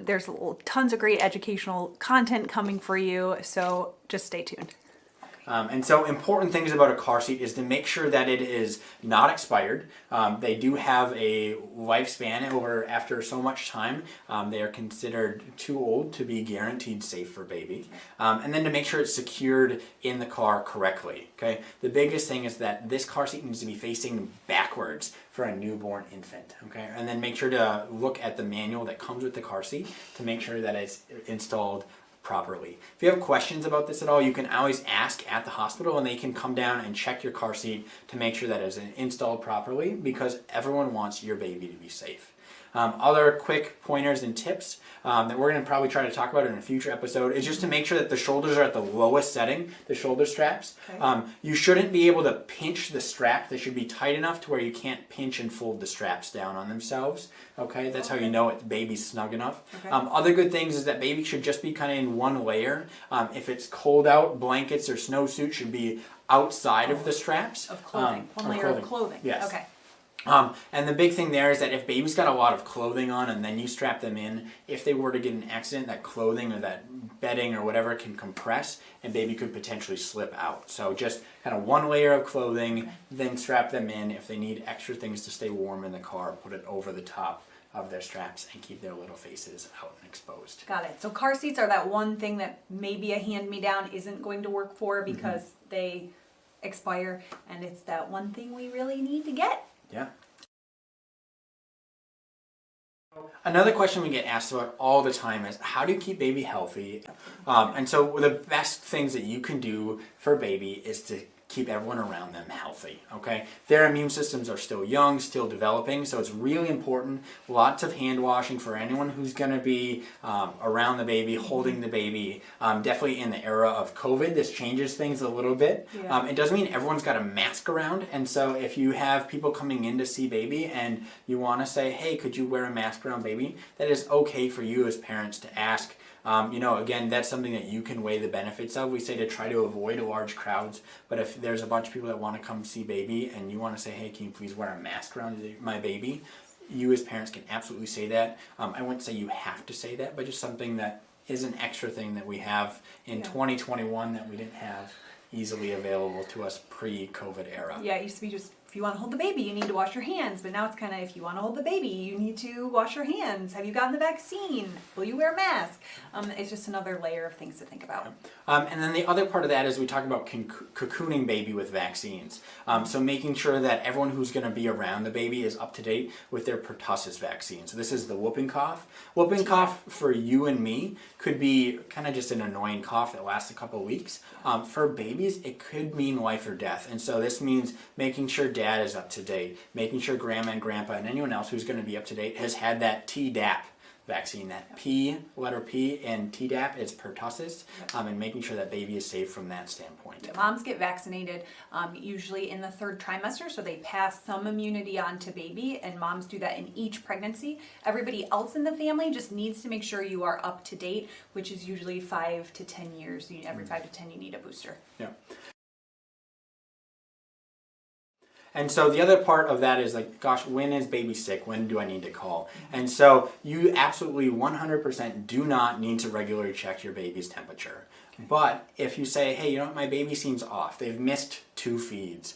There's tons of great educational content coming for you, so just stay tuned. And so important things about a car seat is to make sure that it is not expired. They do have a lifespan after so much time. They are considered too old to be guaranteed safe for baby. And then to make sure it's secured in the car correctly. Okay. The biggest thing is that this car seat needs to be facing backwards for a newborn infant. Okay. And then make sure to look at the manual that comes with the car seat to make sure that it's installed properly. If you have questions about this at all, you can always ask at the hospital and they can come down and check your car seat to make sure that it's installed properly, because everyone wants your baby to be safe. Other quick pointers and tips that we're going to probably try to talk about in a future episode is just to make sure that the shoulders are at the lowest setting, the shoulder straps. Okay. You shouldn't be able to pinch the strap. They should be tight enough to where you can't pinch and fold the straps down on themselves. Okay, that's how you know it's baby's snug enough. Okay. Other good things is that baby should just be kind of in one layer. If it's cold out, blankets or snowsuit should be outside of the straps. Of clothing. One layer of clothing. Yes. Okay. And the big thing there is that if baby's got a lot of clothing on and then you strap them in, if they were to get an accident, that clothing or that bedding or whatever can compress and baby could potentially slip out. So just kind of one layer of clothing, okay, then strap them in. If they need extra things to stay warm in the car, put it over the top of their straps and keep their little faces out and exposed. Got it. So car seats are that one thing that maybe a hand-me-down isn't going to work for because they expire, and it's that one thing we really need to get. Yeah. Another question we get asked about all the time is, how do you keep baby healthy? And so the best things that you can do for baby is to keep everyone around them healthy, okay? Their immune systems are still young, still developing, so it's really important. Lots of hand washing for anyone who's going to be around the baby, holding the baby. Definitely in the era of COVID, this changes things a little bit. Yeah. It doesn't mean everyone's got a mask around, and so if you have people coming in to see baby and you want to say, hey, could you wear a mask around baby? That is okay for you as parents to ask. Again, that's something that you can weigh the benefits of. We say to try to avoid large crowds, but if there's a bunch of people that want to come see baby and you want to say, hey, can you please wear a mask around my baby? You as parents can absolutely say that. I wouldn't say you have to say that, but just something that is an extra thing that we have in 2021 that we didn't have easily available to us pre-COVID era. Yeah, it used to be just, if you want to hold the baby, you need to wash your hands. But now it's kind of, if you want to hold the baby, you need to wash your hands. Have you gotten the vaccine? Will you wear a mask? It's just another layer of things to think about. And then the other part of that is we talk about cocooning baby with vaccines. So making sure that everyone who's going to be around the baby is up to date with their pertussis vaccine. So this is the whooping cough. Whooping cough for you and me could be kind of just an annoying cough that lasts a couple of weeks. For babies, it could mean life or death. And so this means making sure dad is up to date, making sure grandma and grandpa and anyone else who's going to be up to date has had that Tdap vaccine. That letter P in Tdap is pertussis, and making sure that baby is safe from that standpoint. Moms get vaccinated usually in the 3rd trimester, so they pass some immunity on to baby, and moms do that in each pregnancy. Everybody else in the family just needs to make sure you are up to date, which is usually 5 to 10 years. Every 5 to 10 you need a booster. Yeah. And so the other part of that is like, gosh, when is baby sick? When do I need to call? And so you absolutely 100% do not need to regularly check your baby's temperature. But if you say, hey, you know what, my baby seems off. They've missed 2 feeds.